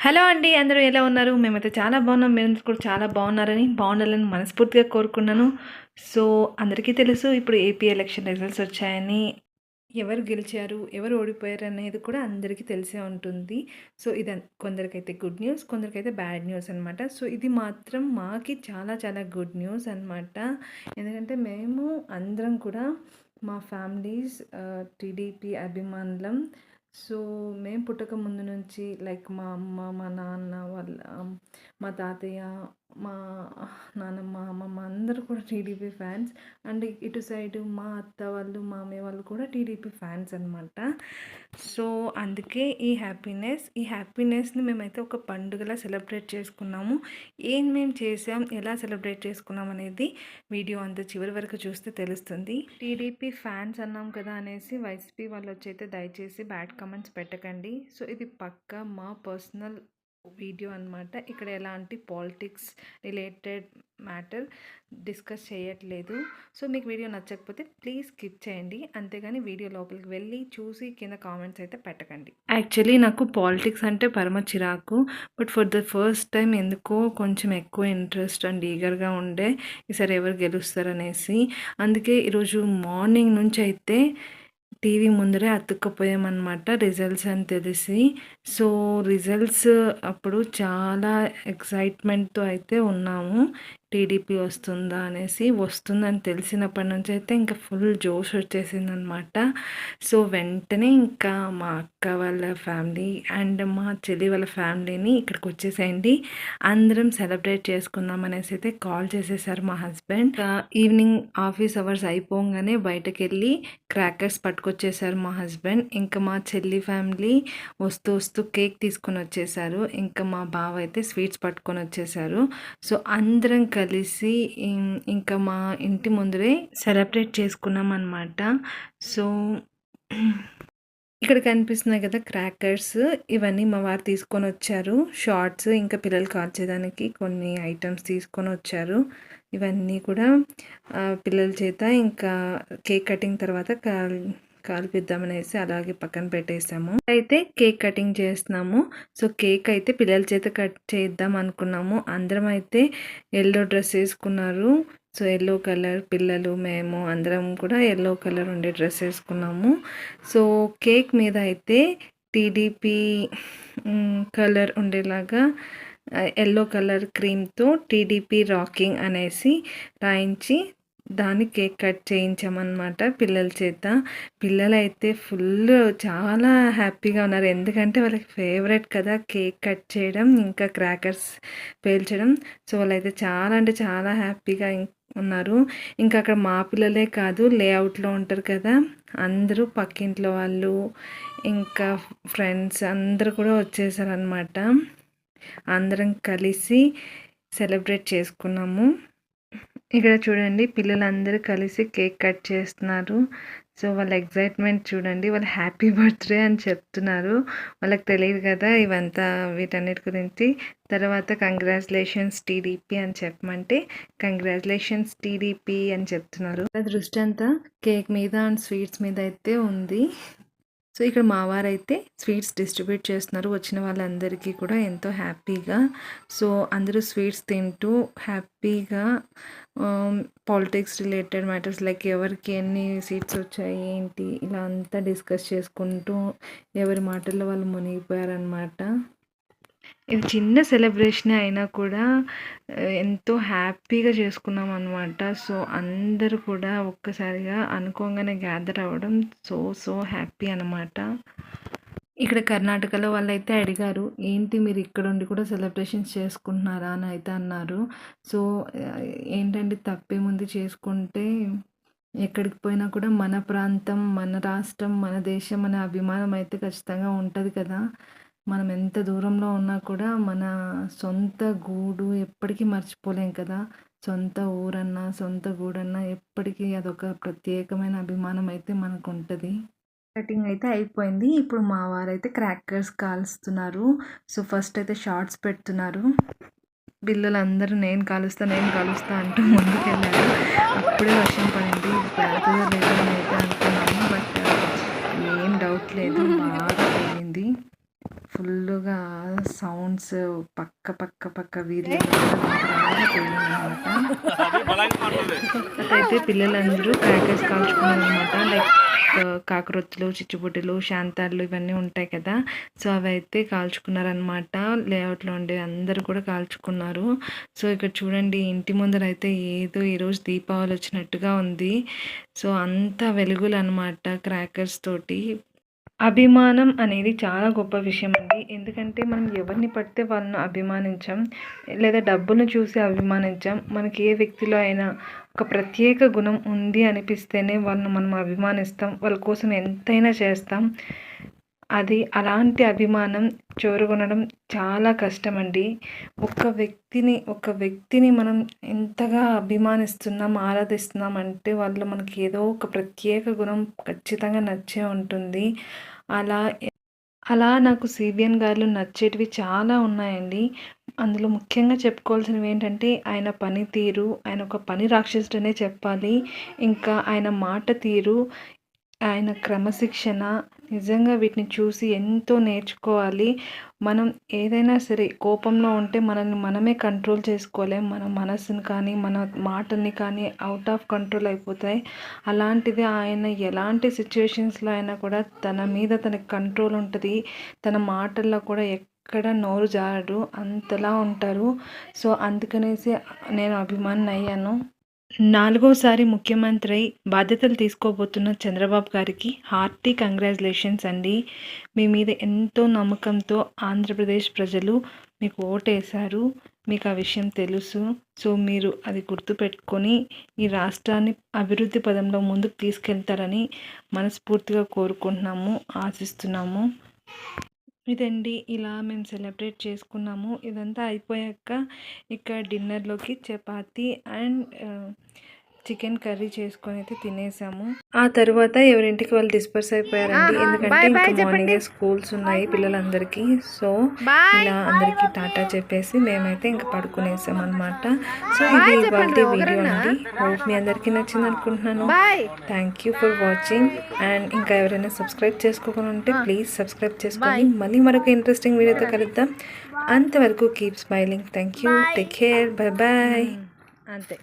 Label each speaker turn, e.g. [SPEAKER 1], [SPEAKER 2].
[SPEAKER 1] Hello అండి, అందరూ ఎలా ఉన్నారు? మేమైతే చాలా బాగున్నాం. మీరందరూ కూడా చాలా బాగుండాలని మనస్ఫూర్తిగా కోరుకున్నాను. సో, అందరికీ తెలుసు ఇప్పుడు ఏపీ ఎలక్షన్ రిజల్ట్స్ వచ్చాయని. ఎవరు గెలిచారు, ఎవరు ఓడిపోయారు అనేది కూడా అందరికీ తెలిసే ఉంటుంది. సో, ఇది కొందరికైతే గుడ్ న్యూస్, కొందరికైతే బ్యాడ్ న్యూస్ అనమాట. సో, ఇది మాత్రం మాకి చాలా చాలా గుడ్ న్యూస్ అనమాట. ఎందుకంటే మేము అందరం కూడా మా ఫ్యామిలీస్ టీడీపీ అభిమానులం. సో, మేము పుట్టక ముందు నుంచి లైక్ మా అమ్మ, మా నాన్న వాళ్ళ మా తాతయ్య, మా నానమ్మ, అమ్మమ్మ అందరూ కూడా టీడీపీ ఫ్యాన్స్. అండ్ ఇటు సైడు మా అత్త వాళ్ళు, మామయ్య వాళ్ళు కూడా టీడీపీ ఫ్యాన్స్ అనమాట. సో, అందుకే ఈ హ్యాపీనెస్ని మేమైతే ఒక పండుగలా సెలబ్రేట్ చేసుకున్నాము. మేము చేసాం, ఎలా సెలబ్రేట్ చేసుకున్నాం అనేది వీడియో అంతా చివరి వరకు చూస్తే తెలుస్తుంది. టీడీపీ ఫ్యాన్స్ అన్నాం కదా అనేసి వైసీపీ వాళ్ళు వచ్చైతే దయచేసి బ్యాడ్ కమెంట్స్ పెట్టకండి. సో, ఇది పక్కా మా పర్సనల్ వీడియో అనమాట. ఇక్కడ ఎలాంటి పాలిటిక్స్ రిలేటెడ్ మ్యాటర్ డిస్కస్ చేయట్లేదు. సో, మీకు వీడియో నచ్చకపోతే ప్లీజ్ స్కిప్ చేయండి. అంతేగాని వీడియో లోపలికి వెళ్ళి చూసి కింద కామెంట్స్ అయితే పెట్టకండి. యాక్చువల్లీ నాకు పాలిటిక్స్ అంటే పరమ చిరాకు. But for the first time ఎందుకో కొంచెం ఎక్కువ ఇంట్రెస్ట్ అండ్ ఈగర్గా ఉండే ఈసారి ఎవరు గెలుస్తారనేసి. అందుకే ఈరోజు మార్నింగ్ నుంచి అయితే టీవీ ముందరే అతుక్కపోయామన్నమాట రిజల్ట్స్ అని తెలిసి. సో, రిజల్ట్స్ అప్పుడు చాలా ఎక్సైట్మెంట్తో అయితే ఉన్నాము. టీడీపీ వస్తుందా అనేసి. వస్తుందని తెలిసినప్పటి నుంచి అయితే ఇంకా ఫుల్ జోష్ వచ్చేసిందనమాట. సో, వెంటనే ఇంకా మా అక్క వాళ్ళ ఫ్యామిలీ అండ్ మా చెల్లి వాళ్ళ ఫ్యామిలీని ఇక్కడికి వచ్చేసేయండి, అందరం సెలబ్రేట్ చేసుకుందాం అనేసి అయితే కాల్ చేసేసారు మా హస్బెండ్. ఈవినింగ్ ఆఫీస్ అవర్స్ అయిపోగానే బయటకు వెళ్ళి క్రాకర్స్ పట్టుకొచ్చేసారు మా హస్బెండ్. ఇంకా మా చెల్లి ఫ్యామిలీ వస్తూ కేక్ తీసుకొని వచ్చేసారు. ఇంకా మా బావ అయితే స్వీట్స్ పట్టుకొని వచ్చేసారు. సో, అందరం కలిసి ఇంకా మా ఇంటి ముందరే సెలబ్రేట్ చేసుకున్నాం అన్నమాట. సో, ఇక్కడ కనిపిస్తున్నాయి కదా క్రాకర్స్, ఇవన్నీ మా వారు తీసుకొని వచ్చారు. షార్ట్స్ ఇంకా పిల్లలు కాల్చేదానికి కొన్ని ఐటమ్స్ తీసుకొని వచ్చారు. ఇవన్నీ కూడా పిల్లల చేత ఇంకా కేక్ కటింగ్ తర్వాత కాల్పిద్దామనేసి అలాగే పక్కన పెట్టేసాము. అయితే కేక్ కటింగ్ చేస్తున్నాము. సో, కేక్ అయితే పిల్లల చేత కట్ చేద్దాం అనుకున్నాము. అందరం అయితే ఎల్లో డ్రెస్ వేసుకున్నారు. సో, ఎల్లో కలర్ పిల్లలు, మేము అందరం కూడా ఎల్లో కలర్ ఉండే డ్రెస్ వేసుకున్నాము. సో, కేక్ మీద అయితే టీడీపీ కలర్ ఉండేలాగా ఎల్లో కలర్ క్రీమ్తో టీడీపీ రాకింగ్ అనేసి రాయించి దాన్ని కేక్ కట్ చేయించామన్నమాట పిల్లల చేత. పిల్లలు అయితే ఫుల్ చాలా హ్యాపీగా ఉన్నారు. ఎందుకంటే వాళ్ళకి ఫేవరెట్ కదా కేక్ కట్ చేయడం ఇంకా క్రాకర్స్ పేల్చడం. సో, వాళ్ళైతే చాలా అంటే చాలా హ్యాపీగా ఉన్నారు. ఇంకా అక్కడ మా పిల్లలే కాదు, లేఅవుట్లో ఉంటారు కదా, అందరూ పక్కింట్లో వాళ్ళు ఇంకా ఫ్రెండ్స్ అందరూ కూడా వచ్చేసారనమాట. అందరం కలిసి సెలబ్రేట్ చేసుకున్నాము. ఇక్కడ చూడండి పిల్లలందరూ కలిసి కేక్ కట్ చేస్తున్నారు. సో, వాళ్ళ ఎగ్జైట్మెంట్ చూడండి, వాళ్ళు హ్యాపీ బర్త్డే అని చెప్తున్నారు. వాళ్ళకి తెలియదు కదా ఇవంతా వీటన్నిటి గురించి. తర్వాత కంగ్రాచులేషన్స్ టీడీపీ అని చెప్పమంటే కంగ్రాచులేషన్స్ టీడీపీ అని చెప్తున్నారు. దృష్టి అంతా కేక్ మీద అండ్ స్వీట్స్ మీద అయితే ఉంది. సో, ఇక్కడ మా వారైతే స్వీట్స్ డిస్ట్రిబ్యూట్ చేస్తున్నారు వచ్చిన వాళ్ళందరికీ కూడా ఎంతో హ్యాపీగా. సో, అందరూ స్వీట్స్ తింటూ హ్యాపీగా పాలిటిక్స్ రిలేటెడ్ మ్యాటర్స్ లైక్ ఎవరికి ఎన్ని సీట్స్ వచ్చాయి ఏంటి ఇలా అంతా డిస్కస్ చేసుకుంటూ ఎవరి మాటల్లో వాళ్ళు మునిగిపోయారనమాట. ఇది చిన్న సెలబ్రేషన్ అయినా కూడా ఎంతో హ్యాపీగా చేసుకున్నాం అనమాట. సో, అందరూ కూడా ఒక్కసారిగా అనుకోగానే గ్యాదర్ అవ్వడం సో హ్యాపీ అనమాట. ఇక్కడ కర్ణాటకలో వాళ్ళైతే అడిగారు, ఏంటి మీరు ఇక్కడ ఉండి కూడా సెలబ్రేషన్స్ చేసుకుంటున్నారా అని అయితే అన్నారు. సో, ఏంటంటే తప్పేముంది, చేసుకుంటే ఎక్కడికి పోయినా కూడా మన ప్రాంతం, మన రాష్ట్రం, మన దేశం అనే అభిమానం అయితే ఖచ్చితంగా ఉంటుంది కదా. మనం ఎంత దూరంలో ఉన్నా కూడా మన సొంత గూడు ఎప్పటికీ మర్చిపోలేం కదా. సొంత ఊరన్నా సొంత గూడన్నా ఎప్పటికీ అదొక ప్రత్యేకమైన అభిమానం అయితే మనకు ఉంటుంది. కటింగ్ అయితే అయిపోయింది. ఇప్పుడు మా వారైతే క్రాకర్స్ కాలుస్తున్నారు. సో, ఫస్ట్ అయితే షార్ట్స్ పెడుతున్నారు. పిల్లలందరూ నేను కాలుస్తా అంటూ ముందుకెళ్ళారు. అప్పుడే వర్షం పడింది. పేలుతుందో లేదో అని అయితే అనుకున్నాము. బట్ ఏం డౌట్ లేదు, బాగా పోయింది. ఫుల్గా సౌండ్స్ పక్క వీధిలో బాగా పేలిందనమాట. అయితే పిల్లలందరూ క్రాకర్స్ కాల్చుకున్నారనమాట. లైక్ కాకరొత్తులు, చిచ్చుబుడ్డలు, శాంతాళ్ళు ఇవన్నీ ఉంటాయి కదా. సో అవైతే కాల్చుకున్నారనమాట. లేఅవుట్లో ఉండే అందరూ కూడా కాల్చుకున్నారు. సో ఇక్కడ చూడండి, ఇంటి ముందర అయితే ఏదో ఈరోజు దీపావళి వచ్చినట్టుగా ఉంది. సో అంతా వెలుగులు అనమాట క్రాకర్స్ తోటి. అభిమానం అనేది చాలా గొప్ప విషయం అండి. ఎందుకంటే మనం ఎవరిని పడితే వాళ్ళని అభిమానించం, లేదా డబ్బును చూసి అభిమానించం. మనకి ఏ వ్యక్తిలో అయినా ఒక ప్రత్యేక గుణం ఉంది అనిపిస్తేనే వాళ్ళని మనం అభిమానిస్తాం, వాళ్ళ కోసం ఎంతైనా చేస్తాం. అది అలాంటి అభిమానం చూరగొనడం చాలా కష్టమండి. ఒక వ్యక్తిని మనం ఎంతగా అభిమానిస్తున్నాం, ఆరాధిస్తున్నాం అంటే వాళ్ళు మనకి ఏదో ఒక ప్రత్యేక గుణం ఖచ్చితంగా నచ్చే ఉంటుంది. అలా అలా నాకు సిబిఎన్ గారిలో నచ్చేటివి చాలా ఉన్నాయండి. అందులో ముఖ్యంగా చెప్పుకోవాల్సినవి ఏంటంటే ఆయన పనితీరు, ఆయన ఒక పని రాక్షసుడనే చెప్పాలి. ఇంకా ఆయన మాట తీరు, ఆయన క్రమశిక్షణ, నిజంగా వీటిని చూసి ఎంతో నేర్చుకోవాలి. మనం ఏదైనా సరే కోపంలో ఉంటే మనల్ని మనమే కంట్రోల్ చేసుకోలేం. మన మనసుని కానీ, మన మాటల్ని కానీ అవుట్ ఆఫ్ కంట్రోల్ అయిపోతాయి. అలాంటిది ఆయన ఎలాంటి సిచ్యువేషన్స్లో అయినా కూడా తన మీద తనకి కంట్రోల్ ఉంటుంది. తన మాటల్లో కూడా ఎక్కడ నోరు జారడు, అంతలా ఉంటారు. సో అందుకనేసి నేను అభిమాని అయ్యాను. 4వసారి ముఖ్యమంత్రి అయి బాధ్యతలు తీసుకోబోతున్న చంద్రబాబు గారికి హార్టీ కంగ్రాచులేషన్స్ అండి. మీ మీద ఎంతో నమ్మకంతో ఆంధ్రప్రదేశ్ ప్రజలు మీకు ఓటేశారు. మీకు ఆ విషయం తెలుసు. సో మీరు అది గుర్తుపెట్టుకొని ఈ రాష్ట్రాన్ని అభివృద్ధి పదంలో ముందుకు తీసుకెళ్తారని మనస్ఫూర్తిగా కోరుకుంటున్నాము, ఆశిస్తున్నాము. ఇదండి, ఇలా మేము సెలబ్రేట్ చేసుకున్నాము. ఇదంతా అయిపోయాక ఇక డిన్నర్లోకి చపాతీ అండ్ చికెన్ కర్రీ చేసుకొని అయితే తినేసాము. ఆ తర్వాత ఎవరింటికి వాళ్ళు డిస్పర్స్ అయిపోయారండి. ఎందుకంటే ఇంకా మార్నింగే స్కూల్స్ ఉన్నాయి పిల్లలందరికీ. సో ఇలా అందరికీ టాటా చెప్పేసి మేమైతే ఇంకా పడుకునేసాం అనమాట. సో ఇది ఇవాళ వీడియో అండి. హోప్ మీ అందరికీ నచ్చింది అనుకుంటున్నాను. Thank you for watching. And ఇంకా ఎవరైనా సబ్స్క్రైబ్ చేసుకోకుండా ఉంటే ప్లీజ్ సబ్స్క్రైబ్ చేసుకొని మళ్ళీ మరొక ఇంట్రెస్టింగ్ వీడియోతో కలుద్దాం. అంతవరకు keep smiling. Thank you, take care, bye bye. అంతే.